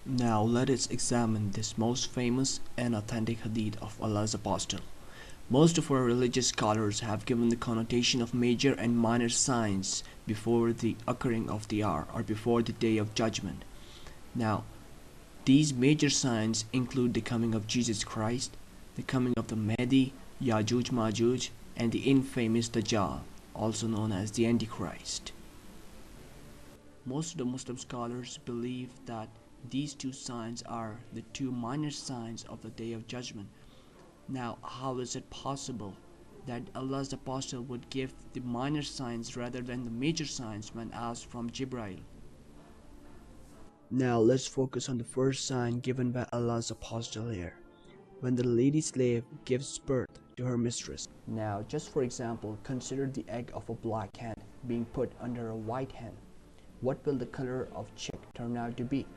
Now let us examine this most famous and authentic hadith of Allah's Apostle. Most of our religious scholars have given the connotation of major and minor signs before the occurring of the hour or before the day of judgment. Now, these major signs include the coming of Jesus Christ, the coming of the Mahdi, Yajuj Majuj, and the infamous Dajjal, also known as the Antichrist. Most of the Muslim scholars believe that these two signs are the two minor signs of the Day of Judgment. Now, how is it possible that Allah's Apostle would give the minor signs rather than the major signs when asked from Jibril? Now, let's focus on the first sign given by Allah's Apostle here. When the lady slave gives birth to her mistress. Now, just for example, consider the egg of a black hen being put under a white hen. What will the color of chick turn out to be?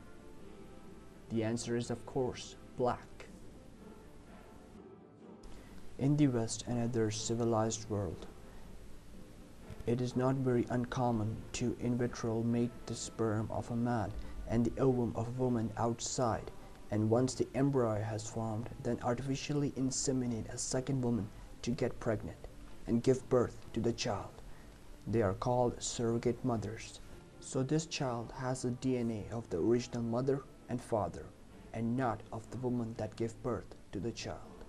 The answer is, of course, black. In the West and other civilized world, it is not very uncommon to in vitro make the sperm of a man and the ovum of a woman outside, and once the embryo has formed, then artificially inseminate a second woman to get pregnant and give birth to the child. They are called surrogate mothers. So this child has the DNA of the original mother and father, and not of the woman that gave birth to the child.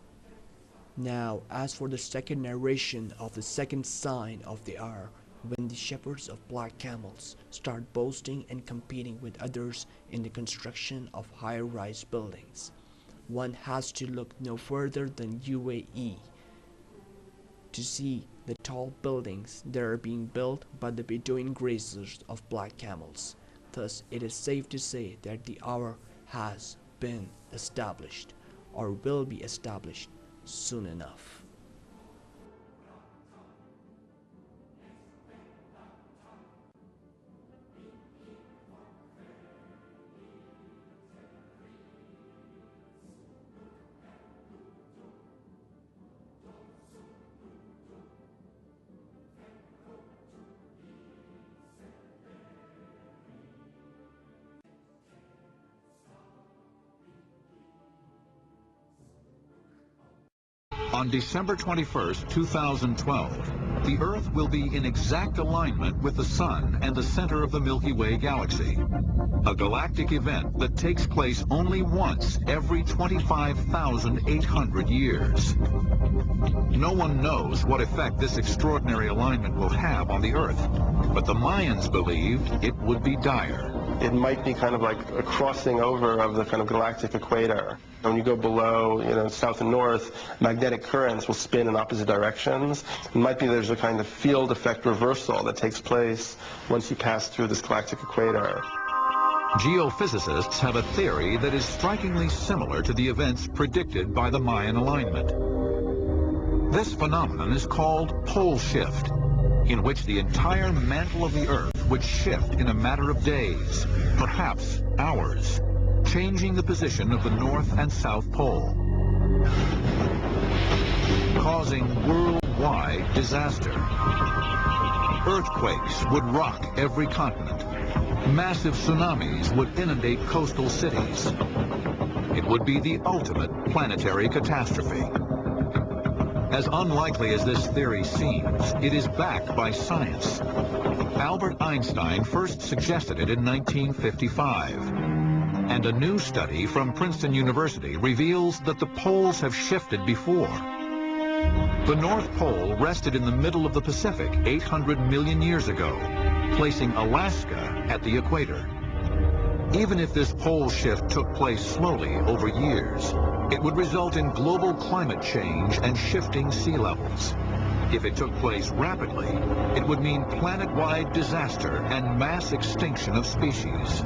Now, as for the second narration of the second sign of the hour, when the shepherds of black camels start boasting and competing with others in the construction of high-rise buildings, one has to look no further than UAE to see the tall buildings that are being built by the Bedouin grazers of black camels. Thus, it is safe to say that the hour has been established or will be established soon enough. On December 21st, 2012, the Earth will be in exact alignment with the Sun and the center of the Milky Way galaxy, a galactic event that takes place only once every 25,800 years. No one knows what effect this extraordinary alignment will have on the Earth, but the Mayans believed it would be dire. It might be kind of like a crossing over of the kind of galactic equator. When you go below, south and north, magnetic currents will spin in opposite directions. It might be there's a kind of field effect reversal that takes place once you pass through this galactic equator. Geophysicists have a theory that is strikingly similar to the events predicted by the Mayan alignment. This phenomenon is called pole shift, in which the entire mantle of the Earth would shift in a matter of days, perhaps hours, changing the position of the North and South Pole, causing worldwide disaster. Earthquakes would rock every continent. Massive tsunamis would inundate coastal cities. It would be the ultimate planetary catastrophe. As unlikely as this theory seems, it is backed by science. Albert Einstein first suggested it in 1955. And a new study from Princeton University reveals that the poles have shifted before. The North Pole rested in the middle of the Pacific 800 million years ago, placing Alaska at the equator. Even if this pole shift took place slowly over years, it would result in global climate change and shifting sea levels. If it took place rapidly, it would mean planet-wide disaster and mass extinction of species.